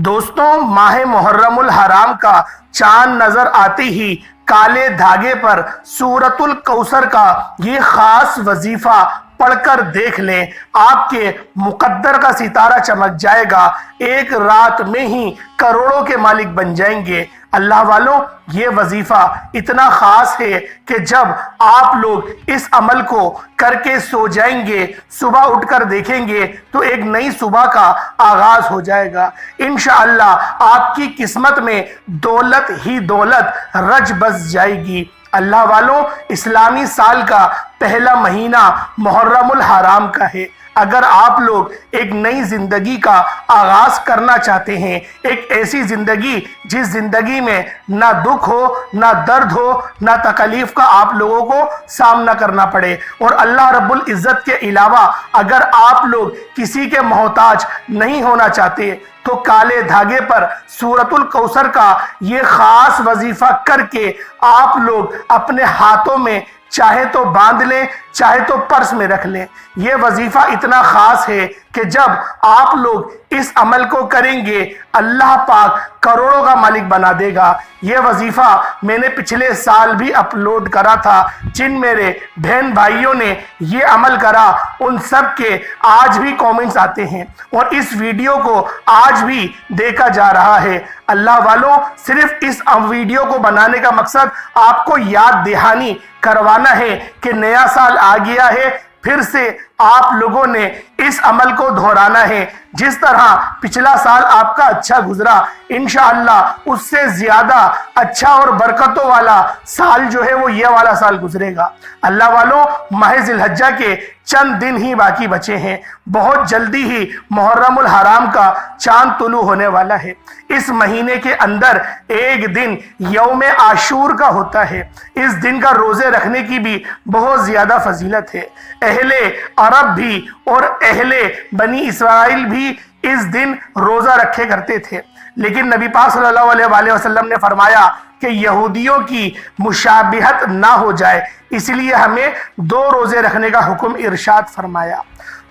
دوستوں، ماہ محرم الحرام کا چاند نظر آتے ہی کالے دھاگے پر سورۃ الکوثر کا یہ خاص وظیفہ پڑھ کر دیکھ لیں، آپ کے مقدر کا ستارہ چمک جائے گا، ایک رات میں ہی کروڑوں کے مالک بن جائیں گے۔ اللہ والوں، یہ وظیفہ اتنا خاص ہے کہ جب آپ لوگ اس عمل کو کر کے سو جائیں گے، صبح اٹھ کر دیکھیں گے تو ایک نئی صبح کا آغاز ہو جائے گا۔ انشاءاللہ آپ کی قسمت میں دولت ہی دولت رچ بس جائے گی۔ اللہ والوں، اسلامی سال کا پہلا مہینہ محرم الحرام کا ہے۔ اگر آپ لوگ ایک نئی زندگی کا آغاز کرنا چاہتے ہیں، ایک ایسی زندگی جس زندگی میں نہ دکھ ہو، نہ درد ہو، نہ تکلیف کا آپ لوگوں کو سامنا کرنا پڑے، اور اللہ رب العزت کے علاوہ اگر آپ لوگ کسی کے محتاج نہیں ہونا چاہتے، تو کالے دھاگے پر سورۃ الکوثر کا یہ خاص وظیفہ کر کے آپ لوگ اپنے ہاتھوں میں چاہے تو باندھ لیں، چاہے تو پرس میں رکھ لیں۔ یہ وظیفہ اتنا خاص ہے کہ جب آپ لوگ اس عمل کو کریں گے، اللہ پاک کروڑوں کا مالک بنا دے گا۔ یہ وظیفہ میں نے پچھلے سال بھی اپلوڈ کرا تھا۔ جن میرے بہن بھائیوں نے یہ عمل کرا، ان سب کے آج بھی کومنٹس آتے ہیں اور اس ویڈیو کو آج بھی دیکھا جا رہا ہے۔ اللہ والوں، صرف اس ویڈیو کو بنانے کا مقصد آپ کو یاد دہانی کروانا ہے کہ نیا سال آ گیا ہے، پھر سے آپ لوگوں نے اس عمل کو دہرانا ہے۔ جس طرح پچھلا سال آپ کا اچھا گزرا، انشاءاللہ اس سے زیادہ اچھا اور برکتوں والا سال جو ہے وہ یہ والا سال گزرے گا۔ اللہ والوں، ماہ ذی الحجہ کے چند دن ہی باقی بچے ہیں، بہت جلدی ہی محرم الحرام کا چاند طلوع ہونے والا ہے۔ اس مہینے کے اندر ایک دن یوم عاشور کا ہوتا ہے۔ اس دن کا روزے رکھنے کی بھی بہت زیادہ فضیلت ہے۔ اہل عرب بھی اور اہل بنی اسرائیل بھی اس دن روزہ رکھے کرتے تھے، لیکن نبی پاک صلی اللہ علیہ وآلہ وسلم نے فرمایا کہ یہودیوں کی مشابہت نہ ہو جائے، اس لیے ہمیں 2 روزے رکھنے کا حکم ارشاد فرمایا۔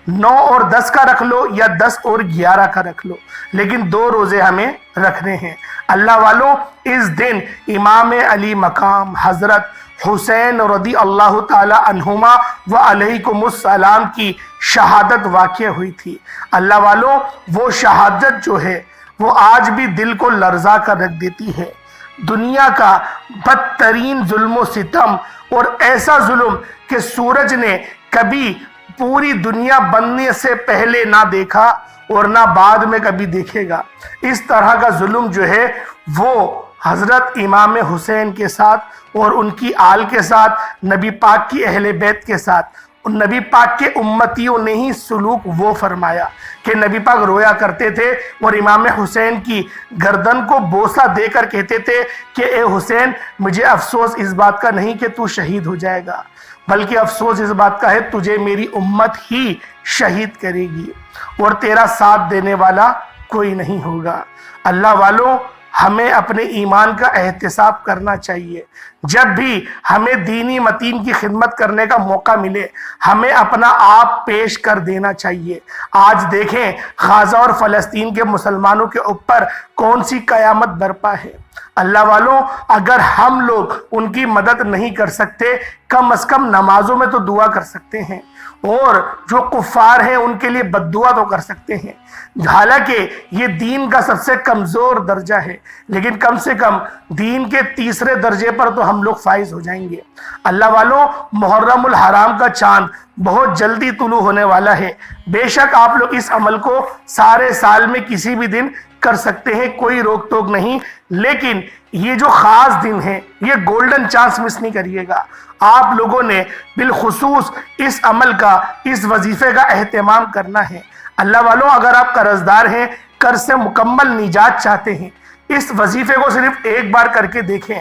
9 اور 10 کا رکھ لو یا 10 اور 11 کا رکھ لو، لیکن 2 روزے ہمیں رکھنے ہیں۔ اللہ والوں، اس دن امام علی مقام حضرت حسین رضی اللہ تعالی عنہما و علیکم السلام کی شہادت واقع ہوئی تھی۔ اللہ والوں، وہ شہادت جو ہے وہ آج بھی دل کو لرزا کر رکھ دیتی ہے۔ دنیا کا بدترین ظلم و ستم، اور ایسا ظلم کہ سورج نے کبھی پوری دنیا بننے سے پہلے نہ دیکھا اور نہ بعد میں کبھی دیکھے گا۔ اس طرح کا ظلم جو ہے وہ حضرت امام حسین کے ساتھ اور ان کی آل کے ساتھ، نبی پاک کی اہل بیت کے ساتھ، نبی پاک کے امتیوں نے ہی سلوک وہ فرمایا کہ نبی پاک رویا کرتے تھے اور امام حسین کی گردن کو بوسہ دے کر کہتے تھے کہ اے حسین، مجھے افسوس اس بات کا نہیں کہ تو شہید ہو جائے گا، بلکہ افسوس اس بات کا ہے تجھے میری امت ہی شہید کرے گی اور تیرا ساتھ دینے والا کوئی نہیں ہوگا۔ اللہ والوں، ہمیں اپنے ایمان کا احتساب کرنا چاہیے۔ جب بھی ہمیں دینی متین کی خدمت کرنے کا موقع ملے، ہمیں اپنا آپ پیش کر دینا چاہیے۔ آج دیکھیں غزہ اور فلسطین کے مسلمانوں کے اوپر کون سی قیامت برپا ہے۔ اللہ والوں، اگر ہم لوگ ان کی مدد نہیں کر سکتے، کم از کم نمازوں میں تو دعا کر سکتے ہیں، اور جو کفار ہیں ان کے لیے بد دعا تو کر سکتے ہیں۔ حالانکہ یہ دین کا سب سے کمزور درجہ ہے، لیکن کم سے کم دین کے تیسرے درجے پر تو ہم لوگ فائز ہو جائیں گے۔ اللہ والوں، محرم الحرام کا چاند بہت جلدی طلوع ہونے والا ہے۔ بے شک آپ لوگ اس عمل کو سارے سال میں کسی بھی دن کر سکتے ہیں، کوئی روک ٹوک نہیں، لیکن یہ جو خاص دن ہے، یہ گولڈن چانس مس نہیں کریے گا۔ آپ لوگوں نے بالخصوص اس عمل کا، اس وظیفے کا اہتمام کرنا ہے۔ اللہ والوں، اگر آپ قرضدار ہیں، قرض سے مکمل نجات چاہتے ہیں، اس وظیفے کو صرف ایک بار کر کے دیکھیں۔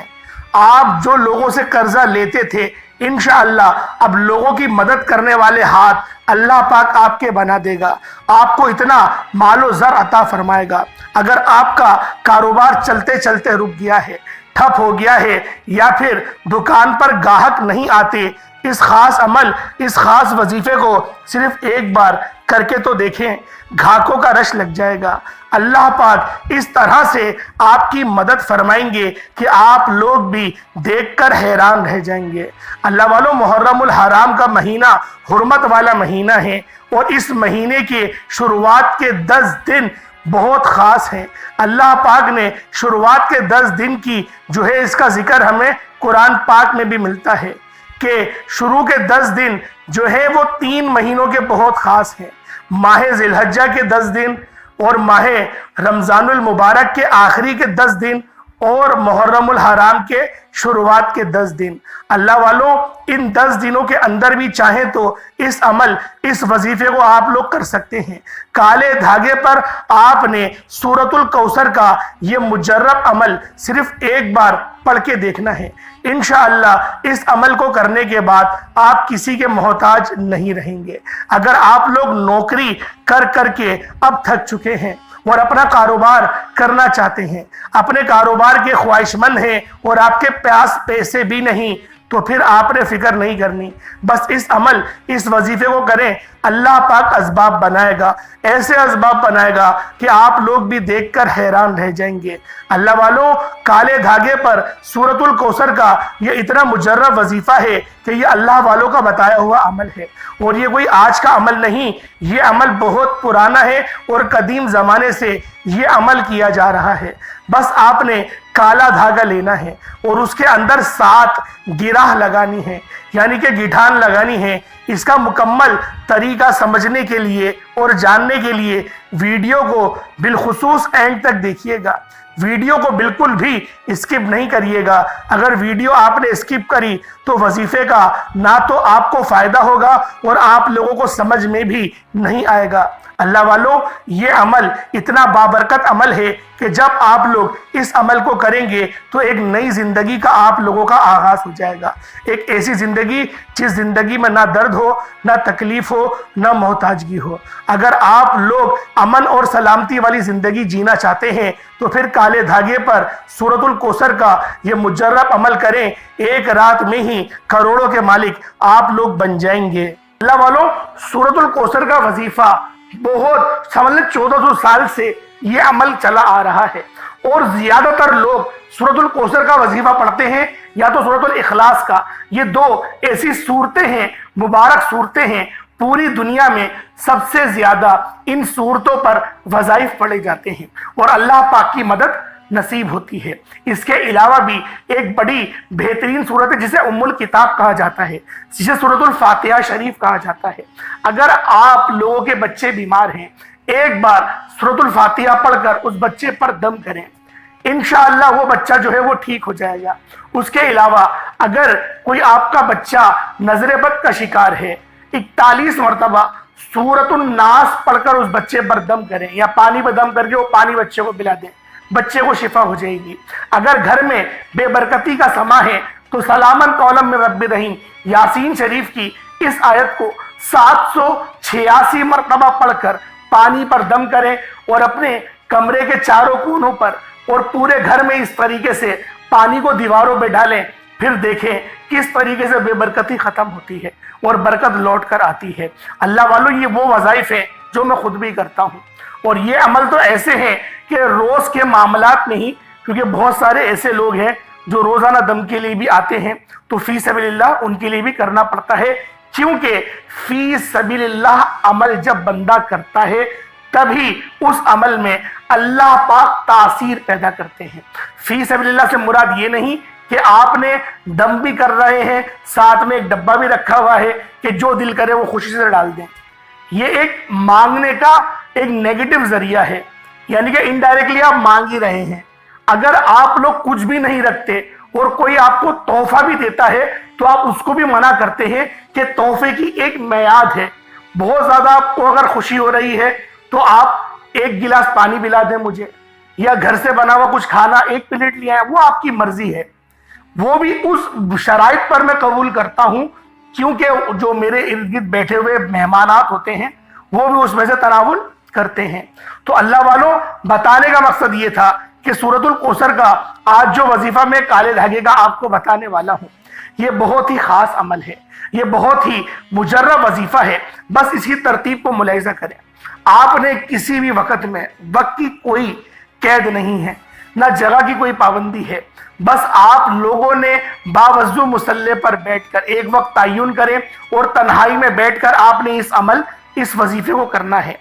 آپ جو لوگوں سے قرضہ لیتے تھے، انشاءاللہ اب لوگوں کی مدد کرنے والے ہاتھ اللہ پاک آپ کے بنا دے گا، آپ کو اتنا مال و زر عطا فرمائے گا۔ اگر آپ کا کاروبار چلتے چلتے رک گیا ہے، ٹھپ ہو گیا ہے، یا پھر دکان پر گاہک نہیں آتے، اس خاص عمل، اس خاص وظیفے کو صرف ایک بار کر کے تو دیکھیں، گھاکوں کا رش لگ جائے گا۔ اللہ پاک اس طرح سے آپ کی مدد فرمائیں گے کہ آپ لوگ بھی دیکھ کر حیران رہ جائیں گے۔ اللہ والوں، محرم الحرام کا مہینہ حرمت والا مہینہ ہے، اور اس مہینے کے شروعات کے 10 دن بہت خاص ہیں۔ اللہ پاک نے شروعات کے 10 دن کی جو ہے اس کا ذکر ہمیں قرآن پاک میں بھی ملتا ہے کہ شروع کے 10 دن جو ہے وہ 3 مہینوں کے بہت خاص ہیں۔ ماہ ذی الحجہ کے 10 دن، اور ماہ رمضان المبارک کے آخری کے 10 دن، اور محرم الحرام کے شروعات کے 10 دن۔ اللہ والوں، ان 10 دنوں کے اندر بھی چاہیں تو اس عمل، اس وظیفے کو آپ لوگ کر سکتے ہیں۔ کالے دھاگے پر آپ نے سورۃ الکوثر کا یہ مجرب عمل صرف ایک بار پڑھ کے دیکھنا ہے۔ انشاءاللہ اس عمل کو کرنے کے بعد آپ کسی کے محتاج نہیں رہیں گے۔ اگر آپ لوگ نوکری کر کر کے اب تھک چکے ہیں اور اپنا کاروبار کرنا چاہتے ہیں، اپنے کاروبار کے خواہش مند ہیں، اور آپ کے پاس پیسے بھی نہیں، تو پھر آپ نے فکر نہیں کرنی، بس اس عمل، اس وظیفے کو کریں۔ اللہ پاک اسباب بنائے گا، ایسے اسباب بنائے گا کہ آپ لوگ بھی دیکھ کر حیران رہ جائیں گے۔ اللہ والوں، کالے دھاگے پر سورۃ الکوثر کا یہ اتنا مجرب وظیفہ ہے کہ یہ اللہ والوں کا بتایا ہوا عمل ہے، اور یہ کوئی آج کا عمل نہیں، یہ عمل بہت پرانا ہے، اور قدیم زمانے سے یہ عمل کیا جا رہا ہے۔ بس آپ نے کالا دھاگا لینا ہے، اور اس کے اندر 7 گرہ لگانی ہے، یعنی کہ گٹھان لگانی ہے۔ اس کا مکمل طریقہ سمجھنے کے لیے اور جاننے کے لیے ویڈیو کو بالخصوص اینڈ تک دیکھیے گا، ویڈیو کو بالکل بھی اسکپ نہیں کریے گا۔ اگر ویڈیو آپ نے اسکپ کری تو وظیفے کا نہ تو آپ کو فائدہ ہوگا، اور آپ لوگوں کو سمجھ میں بھی نہیں آئے گا۔ اللہ والوں، یہ عمل اتنا بابرکت عمل ہے کہ جب آپ لوگ اس عمل کو کریں گے تو ایک نئی زندگی کا آپ لوگوں کا آغاز ہو جائے گا۔ ایک ایسی زندگی جس زندگی میں نہ درد ہو، نہ تکلیف ہو، نہ محتاجگی ہو۔ اگر آپ لوگ امن اور سلامتی والی زندگی جینا چاہتے ہیں تو پھر کالے دھاگے پر سورۃ الکوثر کا یہ مجرب عمل کریں، ایک رات میں ہی کروڑوں کے مالک آپ لوگ بن جائیں گے۔ اللہ والوں، سورۃ الکوثر کا وظیفہ بہت 1400 سال سے یہ عمل چلا آ رہا ہے، اور زیادہ تر لوگ سورۃ الکوثر کا وظیفہ پڑھتے ہیں یا تو سورۃ الاخلاص کا۔ یہ 2 ایسی صورتیں ہیں، مبارک صورتیں ہیں، پوری دنیا میں سب سے زیادہ ان صورتوں پر وظائف پڑھے جاتے ہیں، اور اللہ پاک کی مدد نصیب ہوتی ہے۔ اس کے علاوہ بھی ایک بڑی بہترین صورت ہے جسے ام الکتاب کہا جاتا ہے، جسے سورۃ الفاتحہ شریف کہا جاتا ہے۔ اگر آپ لوگوں کے بچے بیمار ہیں، ایک بار سورۃ الفاتحہ پڑھ کر اس بچے پر دم کریں، انشاءاللہ وہ بچہ جو ہے وہ ٹھیک ہو جائے گا۔ اس کے علاوہ اگر کوئی آپ کا بچہ نظر بد کا شکار ہے، 41 مرتبہ سورۃ الناس پڑھ کر اس بچے پر دم کریں، یا پانی پر دم کر کے وہ پانی بچے کو پلا دیں، بچے کو شفا ہو جائے گی۔ اگر گھر میں بے برکتی کا سما ہے تو سلامن قولم من رب رحیم یاسین شریف کی اس آیت کو 786 مرتبہ پڑھ کر پانی پر دم کریں، اور اپنے کمرے کے چاروں کونوں پر اور پورے گھر میں اس طریقے سے پانی کو دیواروں پہ ڈالیں، پھر دیکھیں کس طریقے سے بے برکتی ختم ہوتی ہے اور برکت لوٹ کر آتی ہے۔ اللہ والوں، یہ وہ وظائف ہیں جو میں خود بھی کرتا ہوں، اور یہ عمل تو ایسے ہیں کہ روز کے معاملات میں ہی، کیونکہ بہت سارے ایسے لوگ ہیں جو روزانہ دم کے لیے بھی آتے ہیں، تو فی سبیل اللہ ان کے لیے بھی کرنا پڑتا ہے، کیونکہ فی سبیل اللہ عمل جب بندہ کرتا ہے تبھی اس عمل میں اللہ پاک تاثیر پیدا کرتے ہیں۔ فی سبیل اللہ سے مراد یہ نہیں کہ آپ نے دم بھی کر رہے ہیں، ساتھ میں ایک ڈبہ بھی رکھا ہوا ہے کہ جو دل کرے وہ خوشی سے ڈال دیں۔ یہ ایک مانگنے کا ایک نیگیٹو ذریعہ ہے، یعنی کہ انڈائریکٹلی آپ مانگ ہی رہے ہیں۔ اگر آپ لوگ کچھ بھی نہیں رکھتے اور کوئی آپ کو تحفہ بھی دیتا ہے تو آپ اس کو بھی منع کرتے ہیں کہ تحفے کی ایک میعاد ہے۔ بہت زیادہ آپ کو اگر خوشی ہو رہی ہے تو آپ 1 گلاس پانی پلا دیں مجھے، یا گھر سے بنا ہوا کچھ کھانا 1 پلیٹ لے آئیں، وہ آپ کی مرضی ہے۔ وہ بھی اس شرائط پر میں قبول کرتا ہوں کیونکہ جو میرے ارد گرد بیٹھے ہوئے مہمانات ہوتے ہیں وہ بھی اس میں سے تناول کرتے ہیں۔ تو اللہ والوں، بتانے کا مقصد یہ تھا کہ سورۃ الکوثر کا آج جو وظیفہ میں کالے دھاگے کا آپ کو بتانے والا ہوں، یہ بہت ہی خاص عمل ہے، یہ بہت ہی مجرب وظیفہ ہے۔ بس اسی ترتیب کو ملاحظہ کریں۔ آپ نے کسی بھی وقت میں، وقت کی کوئی قید نہیں ہے، نہ جگہ کی کوئی پابندی ہے، بس آپ لوگوں نے باوضو مصلی پر بیٹھ کر ایک وقت تعین کریں اور تنہائی میں بیٹھ کر آپ نے اس وظیفے کو کرنا ہے۔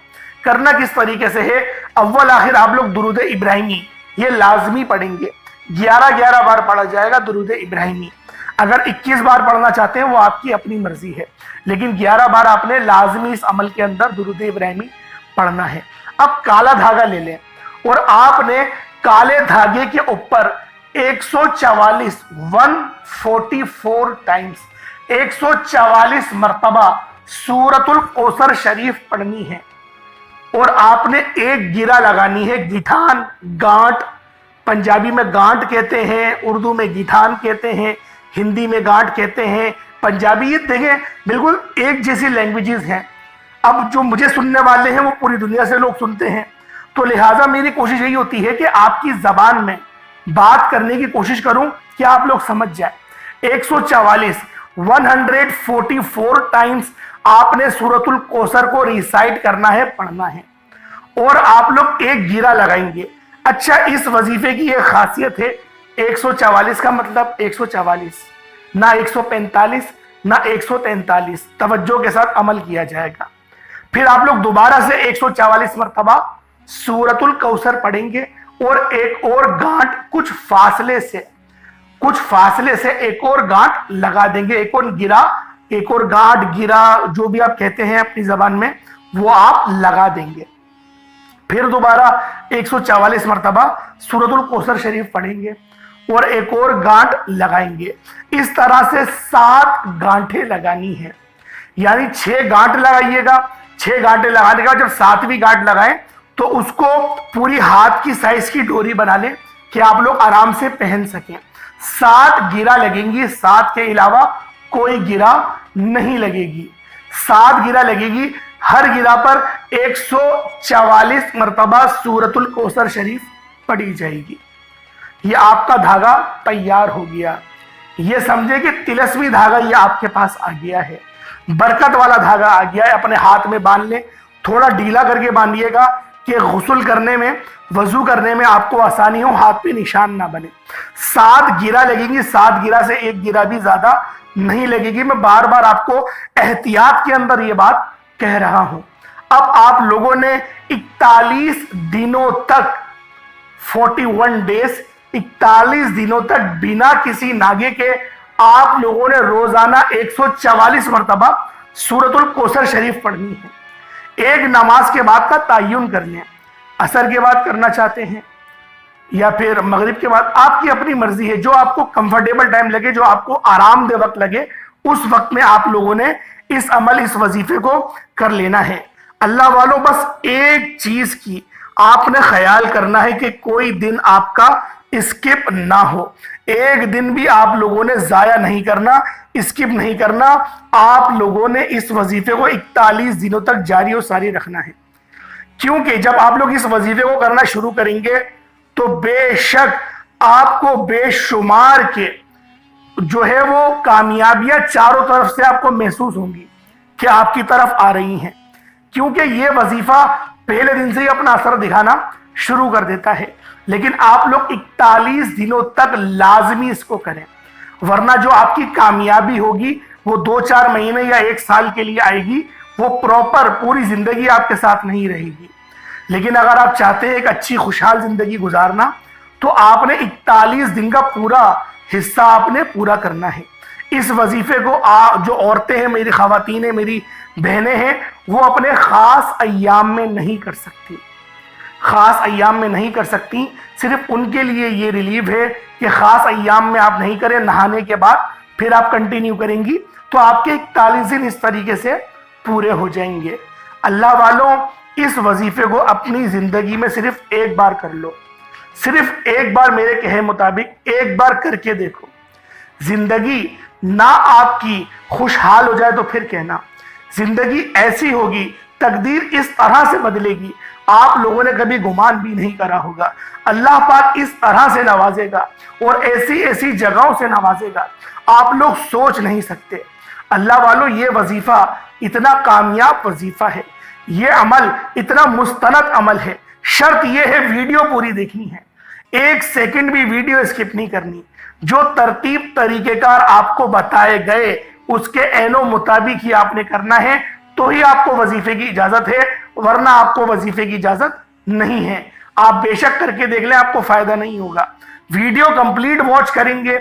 کرنا کس طریقے سے ہے؟ اول آخر آپ لوگ درود ابراہیمی یہ لازمی پڑھیں گے، 11 بار پڑھا جائے گا درود ابراہیمی۔ اگر 21 بار پڑھنا چاہتے ہیں وہ آپ کی اپنی مرضی ہے، لیکن 11 بار آپ نے لازمی اس عمل کے اندر درود ابراہیمی پڑھنا ہے۔ اب کالا دھاگا لے لیں اور آپ نے کالے دھاگے کے اوپر 144 ٹائمز 144 مرتبہ سورۃ الکوثر شریف پڑھنی ہے، اور آپ نے ایک گرہ لگانی ہے، گٹھان، گانٹ، پنجابی میں گانٹ کہتے ہیں، اردو میں گٹھان کہتے ہیں، ہندی میں گانٹ کہتے ہیں، پنجابی، یہ دیکھیں بالکل ایک جیسی لینگویجز ہیں۔ اب جو مجھے سننے والے ہیں وہ پوری دنیا سے لوگ سنتے ہیں، تو لہٰذا میری کوشش یہی ہوتی ہے کہ آپ کی زبان میں بات کرنے کی کوشش کروں کہ آپ لوگ سمجھ جائیں۔ 144 ٹائمز آپ نے سورۃ الکوثر کو ریسائٹ کرنا ہے، پڑھنا ہے، اور آپ لوگ ایک گرہ لگائیں گے۔ اچھا، اس وظیفے کی ایک خاصیت ہے، 144 کا مطلب 144، نہ 145 نہ 143، توجہ کے ساتھ عمل کیا جائے گا۔ پھر آپ لوگ دوبارہ سے 144 مرتبہ سورۃ الکوثر پڑھیں گے، اور ایک اور گانٹ کچھ فاصلے سے ایک اور گانٹ لگا دیں گے، ایک اور گانٹ، گرہ، جو بھی آپ کہتے ہیں اپنی زبان میں، وہ آپ لگا دیں گے۔ پھر دوبارہ 144 مرتبہ سورۃ الکوثر شریف پڑھیں گے اور ایک اور گانٹ لگائیں گے۔ اس طرح سے 7 گانٹیں لگانی ہیں، یعنی 6 گانٹ لگائیے گا۔ 6 گانٹیں لگانے کے بعد جب 7ویں گانٹ لگائیں تو اس کو پوری ہاتھ کی سائز کی ڈوری بنا لیں کہ آپ لوگ آرام سے پہن سکیں۔ 7 گرہ لگیں گی، 7 کے علاوہ کوئی گرہ نہیں لگے گی۔ 7 گرہ لگے گی، ہر گرہ پر 144 مرتبہ سورۃ الکوثر شریف پڑھی جائے گی۔ یہ آپ کا دھاگا تیار ہو گیا۔ یہ سمجھے کہ تلسمی دھاگا یہ آپ کے پاس آ گیا ہے، برکت والا دھاگا آ گیا ہے۔ اپنے ہاتھ میں باندھ لیں، تھوڑا ڈھیلا کر کے باندھیے گا کہ غسل کرنے میں، وضو کرنے میں آپ کو آسانی ہو، ہاتھ پہ نشان نہ بنے۔ 7 گرہ لگیں گی، 7 گرہ سے ایک گرہ بھی زیادہ نہیں لگے گی۔ میں بار بار آپ کو احتیاط کے اندر یہ بات کہہ رہا ہوں۔ اب آپ لوگوں نے 41 دنوں تک 41 ڈیز 41 دنوں تک بنا کسی ناگے کے آپ لوگوں نے روزانہ 144 مرتبہ سورۃ الکوثر شریف پڑھنی ہے۔ ایک نماز کے بعد کا تعین کر لیں، عصر کے بعد کرنا چاہتے ہیں یا پھر مغرب کے بعد، آپ کی اپنی مرضی ہے۔ جو آپ کو کمفرٹیبل ٹائم لگے، جو آپ کو آرام دہ وقت لگے، اس وقت میں آپ لوگوں نے اس عمل، اس وظیفے کو کر لینا ہے۔ اللہ والوں، بس ایک چیز کی آپ نے خیال کرنا ہے کہ کوئی دن آپ کا اسکپ نہ ہو، ایک دن بھی آپ لوگوں نے ضائع نہیں کرنا، اسکپ نہیں کرنا۔ آپ لوگوں نے اس وظیفے کو 41 دنوں تک جاری و ساری رکھنا ہے، کیونکہ جب آپ لوگ اس وظیفے کو کرنا شروع کریں گے تو بے شک آپ کو بے شمار کے جو ہے وہ کامیابیاں چاروں طرف سے آپ کو محسوس ہوں گی کہ آپ کی طرف آ رہی ہیں، کیونکہ یہ وظیفہ پہلے دن سے ہی اپنا اثر دکھانا شروع کر دیتا ہے۔ لیکن آپ لوگ 41 دنوں تک لازمی اس کو کریں، ورنہ جو آپ کی کامیابی ہوگی وہ 2-4 مہینے یا 1 سال کے لیے آئے گی، وہ پراپر پوری زندگی آپ کے ساتھ نہیں رہے گی۔ لیکن اگر آپ چاہتے ہیں ایک اچھی خوشحال زندگی گزارنا، تو آپ نے 41 دن کا پورا حصہ آپ نے پورا کرنا ہے۔ اس وظیفے کو جو عورتیں ہیں، میری خواتین ہیں، میری بہنیں ہیں، وہ اپنے خاص ایام میں نہیں کر سکتی، خاص ایام میں نہیں کر سکتی۔ صرف ان کے لیے یہ ریلیف ہے کہ خاص ایام میں آپ نہیں کریں، نہانے کے بعد پھر آپ کنٹینیو کریں گی تو آپ کے 41 دن اس طریقے سے پورے ہو جائیں گے۔ اللہ والوں، اس وظیفے کو اپنی زندگی میں صرف ایک بار کر لو، صرف ایک بار میرے کہے مطابق ایک بار کر کے دیکھو۔ زندگی نہ آپ کی خوشحال ہو جائے تو پھر کہنا، زندگی ایسی ہوگی، تقدیر اس طرح سے بدلے گی، آپ لوگوں نے کبھی گمان بھی نہیں کرا ہوگا۔ اللہ پاک اس طرح سے نوازے گا اور ایسی ایسی جگہوں سے نوازے گا آپ لوگ سوچ نہیں سکتے۔ اللہ والوں، یہ وظیفہ اتنا کامیاب وظیفہ ہے، یہ عمل اتنا مستند عمل ہے۔ شرط یہ ہے ویڈیو پوری دیکھنی ہے، 1 سیکنڈ بھی ویڈیو اسکپ نہیں کرنی۔ جو ترتیب طریقہ کار آپ کو بتائے گئے اس کے عین و مطابق ہی آپ نے کرنا ہے، تو ہی آپ کو وظیفے کی اجازت ہے، ورنہ آپ کو وظیفے کی اجازت نہیں ہے۔ آپ بے شک کر کے دیکھ لیں، آپ کو فائدہ نہیں ہوگا۔ ویڈیو کمپلیٹ واچ کریں گے،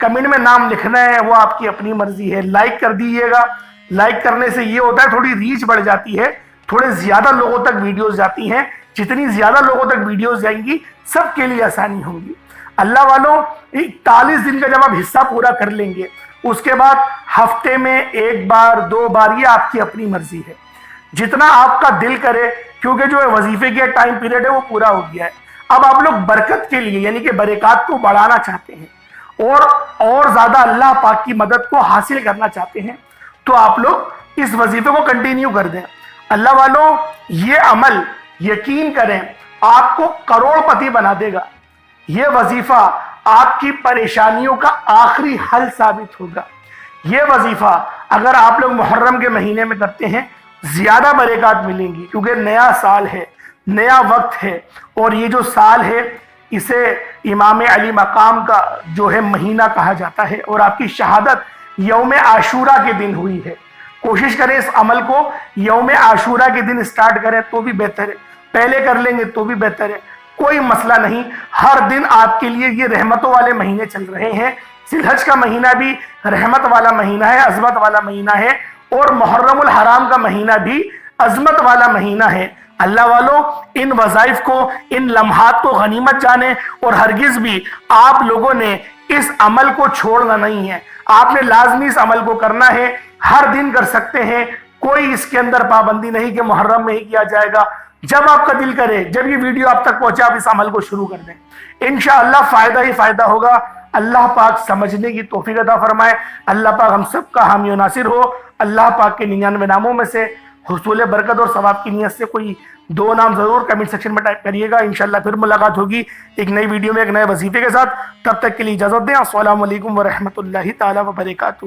کمنٹ میں نام لکھنا ہے، وہ آپ کی اپنی مرضی ہے۔ لائک کر دیجیے گا، لائک کرنے سے یہ ہوتا ہے تھوڑی ریچ بڑھ جاتی ہے، تھوڑے زیادہ لوگوں تک ویڈیوز جاتی ہیں۔ جتنی زیادہ لوگوں تک ویڈیوز جائیں گی سب کے لیے آسانی ہوگی۔ اللہ والوں، 41 دن کا جب آپ حصہ پورا کر لیں گے، اس کے بعد ہفتے میں 1 بار 2 بار، یہ آپ کی اپنی مرضی ہے، جتنا آپ کا دل کرے، کیونکہ جو وظیفے کے ٹائم پیریڈ ہے وہ پورا ہو گیا ہے۔ اب آپ لوگ برکت کے لیے یعنی کہ برکات کو بڑھانا چاہتے ہیں اور زیادہ اللہ پاک کی مدد کو حاصل کرنا چاہتے ہیں، تو آپ لوگ اس وظیفے کو کنٹینیو کر دیں۔ اللہ والوں، یہ عمل یقین کریں آپ کو کروڑ پتی بنا دے گا۔ یہ وظیفہ آپ کی پریشانیوں کا آخری حل ثابت ہوگا۔ یہ وظیفہ اگر آپ لوگ محرم کے مہینے میں کرتے ہیں زیادہ برکات ملیں گی، کیونکہ نیا سال ہے، نیا وقت ہے، اور یہ جو سال ہے اسے امام علی مقام کا جو ہے مہینہ کہا جاتا ہے، اور آپ کی شہادت یوم عاشورہ کے دن ہوئی ہے۔ کوشش کریں اس عمل کو یوم عاشورہ کے دن سٹارٹ کریں تو بھی بہتر ہے، پہلے کر لیں گے تو بھی بہتر ہے، کوئی مسئلہ نہیں۔ ہر دن آپ کے لیے یہ رحمتوں والے مہینے چل رہے ہیں۔ ذی الحج کا مہینہ بھی رحمت والا مہینہ ہے، عظمت والا مہینہ ہے، اور محرم الحرام کا مہینہ بھی عظمت والا مہینہ ہے۔ اللہ والوں، ان وظائف کو، ان لمحات کو غنیمت جانیں، اور ہرگز بھی آپ لوگوں نے اس عمل کو چھوڑنا نہیں ہے۔ آپ نے لازمی اس عمل کو کرنا ہے، ہر دن کر سکتے ہیں، کوئی اس کے اندر پابندی نہیں کہ محرم میں ہی کیا جائے گا۔ جب آپ کا دل کرے، جب یہ ویڈیو آپ تک پہنچے، آپ اس عمل کو شروع کر دیں، انشاءاللہ فائدہ ہی فائدہ ہوگا۔ اللہ پاک سمجھنے کی توفیق عطا فرمائے۔ اللہ پاک ہم سب کا حامی و ناصر ہو۔ اللہ پاک کے 99 ناموں میں سے حصول برکت اور ثواب کی نیت سے کوئی 2 نام ضرور کمنٹ سیکشن میں ٹائپ کریے گا۔ انشاءاللہ پھر ملاقات ہوگی ایک نئی ویڈیو میں ایک نئے وظیفے کے ساتھ۔ تب تک کے لیے اجازت دیں۔ السلام علیکم ورحمۃ اللہ تعالی وبرکاتہ۔